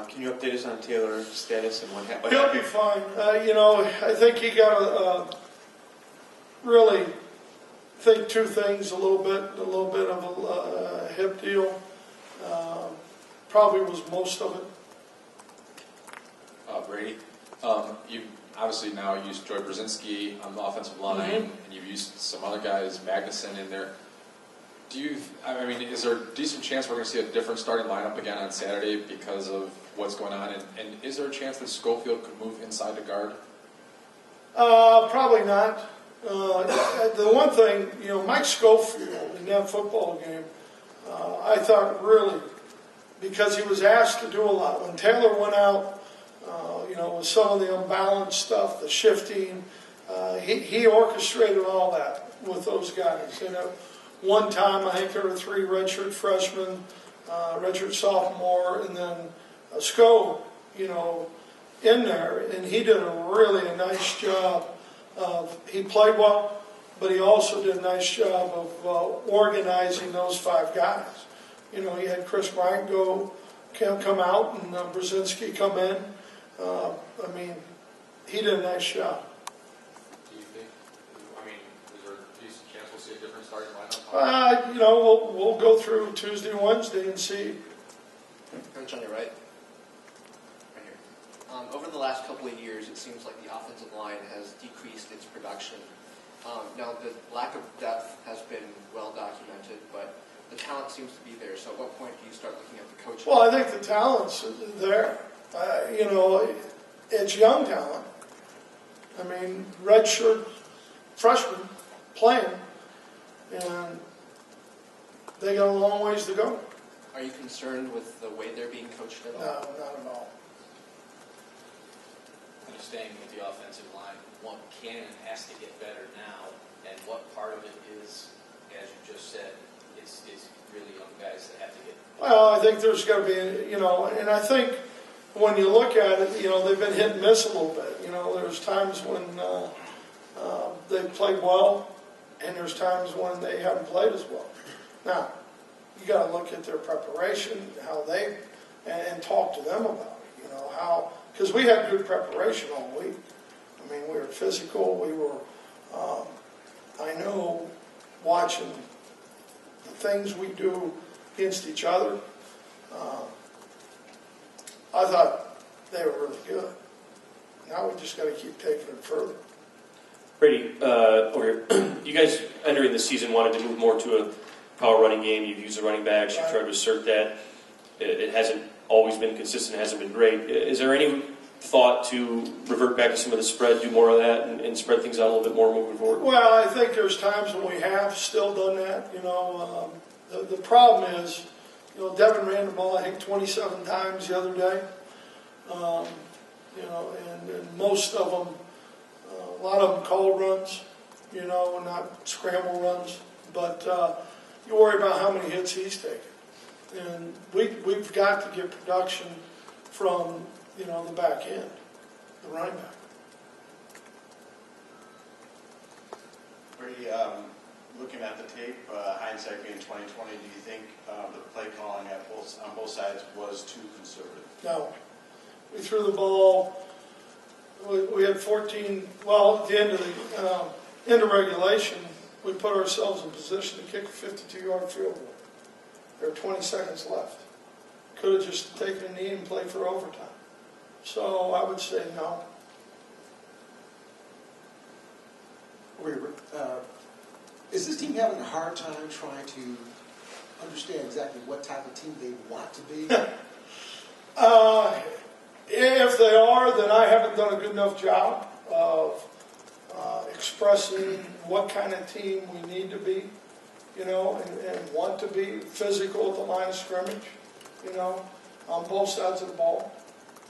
Can you update us on Taylor's status and what happened? He'll be fine. I think he got really think two things a little bit of a hip deal. Probably was most of it. Brady, you obviously now used Joy Brzezinski on the offensive line, and you've used some other guys, Magnuson in there. Is there a decent chance we're going to see a different starting lineup again on Saturday because of what's going on? And is there a chance that Schofield could move inside to guard? Probably not. The one thing, Mike Schofield in that football game, I thought really, because he was asked to do a lot. When Taylor went out, with some of the unbalanced stuff, the shifting, he orchestrated all that with those guys. One time, I think there were 3 redshirt freshmen, redshirt sophomore, and then Sco, in there, and he did a nice job he played well, but he also did a nice job of organizing those 5 guys. He had Chris Bryant come out and Brzezinski come in. He did a nice job. Do you think? Is there a decent chance we'll see a different starting lineup? We'll go through Tuesday and Wednesday and see. Coach, on your right. Right here. Over the last couple of years, it seems like the offensive line has decreased its production. Now, the lack of depth has been well documented, but the talent seems to be there. So at what point do you start looking at the coaching? Well, I think the talent's there. It's young talent. Redshirt freshmen playing, and they got a long ways to go. Are you concerned with the way they're being coached at all? No, not at all. Staying with the offensive line, what can and has to get better now, and what part of it is, as you just said, is really young guys that have to get. Well, I think there's got to be, and I think when you look at it, they've been hit and miss a little bit. There's times when they've played well, and there's times when they haven't played as well. Now, you got to look at their preparation, and talk to them about it. Because we had good preparation all week. We were physical. We were, I know, watching the things we do against each other. I thought they were really good. Now we just got to keep taking it further. Brady, over here, you guys entering the season wanted to move more to a power running game. You've used the running backs. You've tried to assert that. It hasn't always been consistent. It hasn't been great. Is there any thought to revert back to some of the spread, do more of that, and spread things out a little bit more moving forward? Well, I think there's times when we have still done that. The problem is, Devin ran the ball, I think, 27 times the other day. And most of them, a lot of them called runs, not scramble runs. But you worry about how many hits he's taken. And we've got to get production from, the back end, the running back. Brady, looking at the tape, hindsight being 2020, do you think the play calling on both sides was too conservative? No. We threw the ball. We had 14. Well, at the end of regulation, we put ourselves in position to kick a 52-yard field goal. There were 20 seconds left. Could have just taken a knee and played for overtime. So I would say no. Is this team having a hard time trying to understand exactly what type of team they want to be? If they are, then I haven't done a good enough job of expressing what kind of team we need to be, and want to be physical at the line of scrimmage, on both sides of the ball.